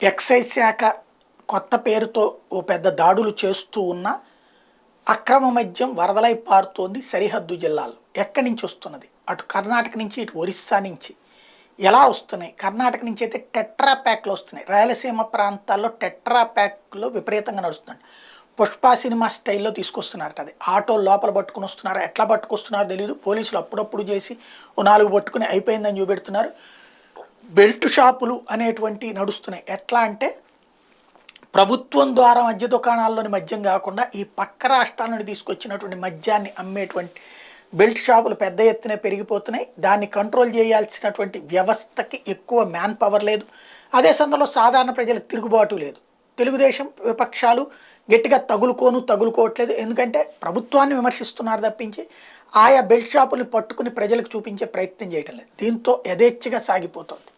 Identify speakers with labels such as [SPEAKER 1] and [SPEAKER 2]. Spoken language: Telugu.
[SPEAKER 1] ఎక్సైజ్ శాఖ కొత్త పేరుతో ఓ పెద్ద దాడులు చేస్తూ ఉన్న అక్రమ మద్యం వరదలై పారుతోంది సరిహద్దు జిల్లాల్లో. ఎక్కడి నుంచి వస్తున్నది? అటు కర్ణాటక నుంచి, ఇటు ఒరిస్సా నుంచి ఎలా వస్తున్నాయి? కర్ణాటక నుంచి అయితే టెట్రా ప్యాక్లు వస్తున్నాయి. రాయలసీమ ప్రాంతాల్లో టెట్రా ప్యాక్లో విపరీతంగా నడుస్తుంది. పుష్ప సినిమా స్టైల్లో తీసుకొస్తున్నారట. అది ఆటో లోపల పట్టుకుని వస్తున్నారు. ఎట్లా పట్టుకొస్తున్నారో తెలియదు. పోలీసులు అప్పుడప్పుడు చేసి ఓ 4 పట్టుకుని అయిపోయిందని చూపెడుతున్నారు. బెల్ట్ షాపులు అనేటువంటివి నడుస్తున్నాయి. ఎట్లా అంటే ప్రభుత్వం ద్వారా మద్య దుకాణాల్లోని మద్యం కాకుండా ఈ పక్క రాష్ట్రాల నుండి తీసుకొచ్చినటువంటి మద్యాన్ని అమ్మేటువంటి బెల్ట్ షాపులు పెద్ద ఎత్తున పెరిగిపోతున్నాయి. దాన్ని కంట్రోల్ చేయాల్సినటువంటి వ్యవస్థకి ఎక్కువ మ్యాన్ పవర్ లేదు. అదే సందర్భంలో సాధారణ ప్రజలకు తిరుగుబాటు లేదు. తెలుగుదేశం విపక్షాలు గట్టిగా తగులుకోవట్లేదు. ఎందుకంటే ప్రభుత్వాన్ని విమర్శిస్తున్నారు తప్పించి ఆయా బెల్ట్ షాపుల్ని పట్టుకుని ప్రజలకు చూపించే ప్రయత్నం చేయటం లేదు. దీంతో యథేచ్ఛగా సాగిపోతుంది.